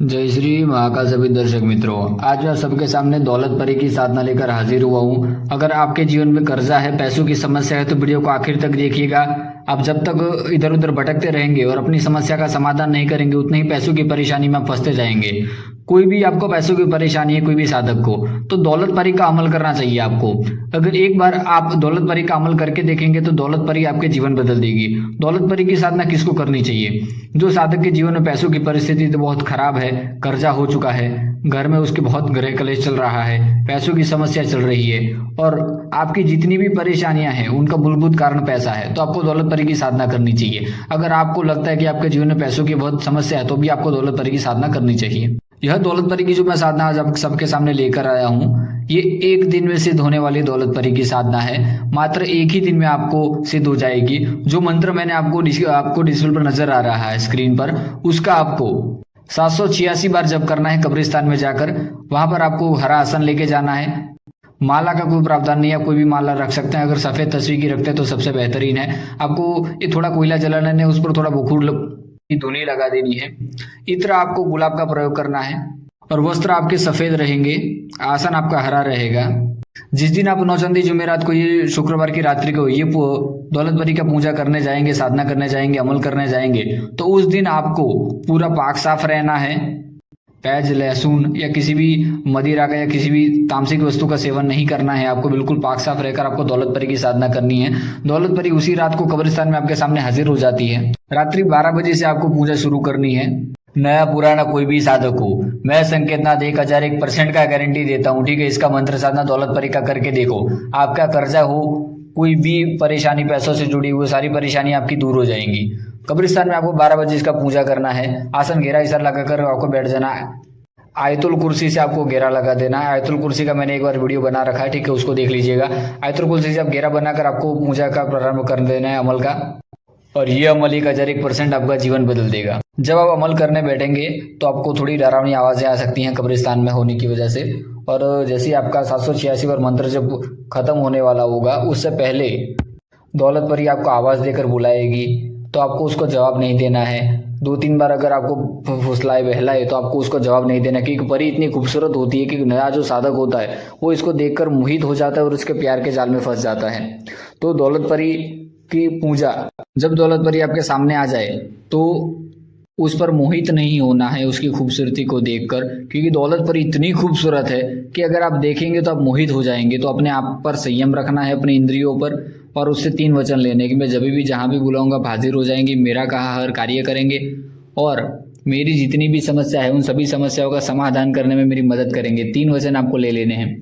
जय श्री महाकाल सभी दर्शक मित्रों, आज मैं सबके सामने दौलत परी की साधना लेकर हाजिर हुआ हूँ। अगर आपके जीवन में कर्जा है, पैसों की समस्या है तो वीडियो को आखिर तक देखिएगा। आप जब तक इधर उधर भटकते रहेंगे और अपनी समस्या का समाधान नहीं करेंगे, उतने ही पैसों की परेशानी में फंसते जाएंगे। कोई भी आपको पैसों की परेशानी है, कोई भी साधक को, तो दौलत परी का अमल करना चाहिए आपको। अगर एक बार आप दौलत परी का अमल करके देखेंगे तो दौलत परी आपके जीवन बदल देगी। दौलत परी की साधना किसको करनी चाहिए? जो साधक के जीवन में पैसों की परिस्थिति तो बहुत खराब है, कर्जा हो चुका है, घर में उसके बहुत गृह कलेश चल रहा है, पैसों की समस्या चल रही है और आपकी जितनी भी परेशानियां हैं उनका मूलभूत कारण पैसा है, तो आपको दौलत परी की साधना करनी चाहिए। अगर आपको लगता है कि आपके जीवन में पैसों की बहुत समस्या है तो भी आपको दौलत परी की साधना करनी चाहिए। यह दौलत परी की जो मैं साधना आज आप सबके सामने लेकर आया हूँ, ये एक दिन में सिद्ध होने वाली दौलत परी की साधना है। मात्र एक ही दिन में आपको सिद्ध हो जाएगी। जो मंत्र मैंने आपको डिस्प्ले पर नजर आ रहा है स्क्रीन पर, उसका आपको 786 बार जप करना है कब्रिस्तान में जाकर। वहां पर आपको हरा आसन लेके जाना है। माला का कोई प्रावधान नहीं है, कोई भी माला रख सकते हैं। अगर सफेद तस्वीर की रखते हैं तो सबसे बेहतरीन है। आपको ये थोड़ा कोयला जलाना है, उस पर थोड़ा बखूर की धुनी लगा देनी है। इत्र आपको गुलाब का प्रयोग करना है और वस्त्र आपके सफेद रहेंगे। आसन आपका हरा रहेगा। जिस दिन आप नौचंदी जुमेरात को, ये शुक्रवार की रात्रि को, ये दौलत परी का पूजा करने जाएंगे, साधना करने जाएंगे, अमल करने जाएंगे, तो उस दिन आपको पूरा पाक साफ रहना है। प्याज, लहसुन या किसी भी मदिरा का या किसी भी तामसिक वस्तु का सेवन नहीं करना है। आपको बिल्कुल पाक साफ रहकर आपको दौलत परी की साधना करनी है। दौलत परी उसी रात को कब्रिस्तान में आपके सामने हाजिर हो जाती है। रात्रि 12 बजे से आपको पूजा शुरू करनी है। नया पुराना कोई भी साधक हो, मैं संकेतनाथ 1001% का गारंटी देता हूँ, ठीक है। इसका मंत्र साधना दौलत परी का करके देखो। आपका कर्जा हो, कोई भी परेशानी पैसों से जुड़ी हुई, सारी परेशानी आपकी दूर हो जाएंगी। कब्रिस्तान में आपको 12 बजे इसका पूजा करना है। आसन घेरा इसा लगाकर आपको बैठ जाना है। आयतुल कुर्सी से आपको घेरा लगा देना है। आयतुल कुर्सी का मैंने एक बार वीडियो बना रखा है, ठीक है, उसको देख लीजिएगा। आयतुल कुर्सी से आप घेरा बनाकर आपको पूजा का प्रारंभ कर देना है, अमल का। और ये अमल 1001% आपका जीवन बदल देगा। जब आप अमल करने बैठेंगे तो आपको थोड़ी डरावनी आवाजें आ सकती हैं कब्रिस्तान में होने की वजह से। और जैसे ही आपका 786 बार मंत्र जब खत्म होने वाला होगा, उससे पहले दौलत परी आपको आवाज देकर बुलाएगी, तो आपको उसको जवाब नहीं देना है। 2-3 बार अगर आपको फुसलाए बहलाए तो आपको उसको जवाब नहीं देना, क्योंकि परी इतनी खूबसूरत होती है कि नया जो साधक होता है वो इसको देखकर मोहित हो जाता है और उसके प्यार के जाल में फंस जाता है। तो दौलत परी की पूजा, जब दौलत परी आपके सामने आ जाए तो उस पर मोहित नहीं होना है उसकी खूबसूरती को देखकर, क्योंकि दौलत परी इतनी खूबसूरत है कि अगर आप देखेंगे तो आप मोहित हो जाएंगे। तो अपने आप पर संयम रखना है, अपनी इंद्रियों पर, और उससे 3 वचन लेने कि मैं जब भी जहां भी बुलाऊंगा आप हाजिर हो जाएंगे, मेरा कहा हर कार्य करेंगे और मेरी जितनी भी समस्या है उन सभी समस्याओं का समाधान करने में मेरी मदद करेंगे। 3 वचन आपको ले लेने हैं।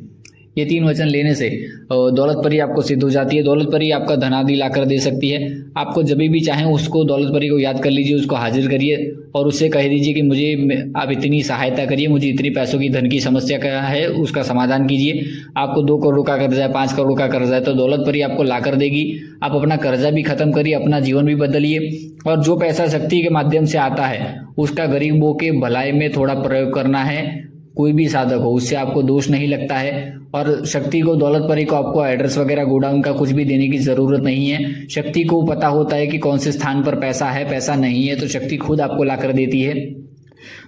ये 3 वचन लेने से दौलत परी आपको सिद्ध हो जाती है। दौलत परी आपका धनादि लाकर दे सकती है। आपको जब भी चाहें उसको, दौलत परी को याद कर लीजिए, उसको हाजिर करिए और उससे कह दीजिए कि मुझे आप इतनी सहायता करिए, मुझे इतनी पैसों की, धन की समस्या क्या है उसका समाधान कीजिए। आपको 2 करोड़ का कर्जा है, 5 करोड़ का कर्जा है, तो दौलत परी आपको ला कर देगी। आप अपना कर्जा भी खत्म करिए, अपना जीवन भी बदलिए। और जो पैसा शक्ति के माध्यम से आता है उसका गरीबों के भलाई में थोड़ा प्रयोग करना है। कोई भी साधक हो, उससे आपको दोष नहीं लगता है। और शक्ति को, दौलत परी को आपको एड्रेस वगैरह, गोडाउन का कुछ भी देने की जरूरत नहीं है। शक्ति को पता होता है कि कौन से स्थान पर पैसा है, पैसा नहीं है, तो शक्ति खुद आपको ला कर देती है।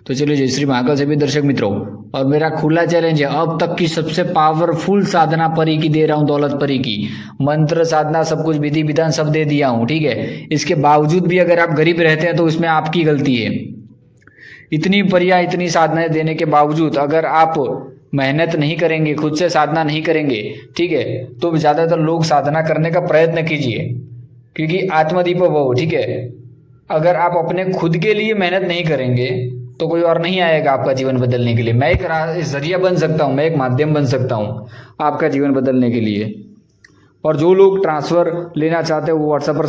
तो चलिए, जय श्री महाकाल सभी दर्शक मित्रों, और मेरा खुला चैलेंज है, अब तक की सबसे पावरफुल साधना परी की दे रहा हूं, दौलत परी की। मंत्र, साधना, सब कुछ, विधि विधान सब दे दिया हूं, ठीक है। इसके बावजूद भी अगर आप गरीब रहते हैं तो इसमें आपकी गलती है। इतनी परियां, इतनी साधनाएं देने के बावजूद अगर आप मेहनत नहीं करेंगे, खुद से साधना नहीं करेंगे, ठीक है, तो ज्यादातर लोग साधना करने का प्रयत्न कीजिए, क्योंकि आत्मदीपो भव, ठीक है। अगर आप अपने खुद के लिए मेहनत नहीं करेंगे तो कोई और नहीं आएगा आपका जीवन बदलने के लिए। मैं एक जरिया बन सकता हूं, मैं एक माध्यम बन सकता हूं आपका जीवन बदलने के लिए। और जो लोग ट्रांसफर लेना चाहते हैं वो व्हाट्सएप पर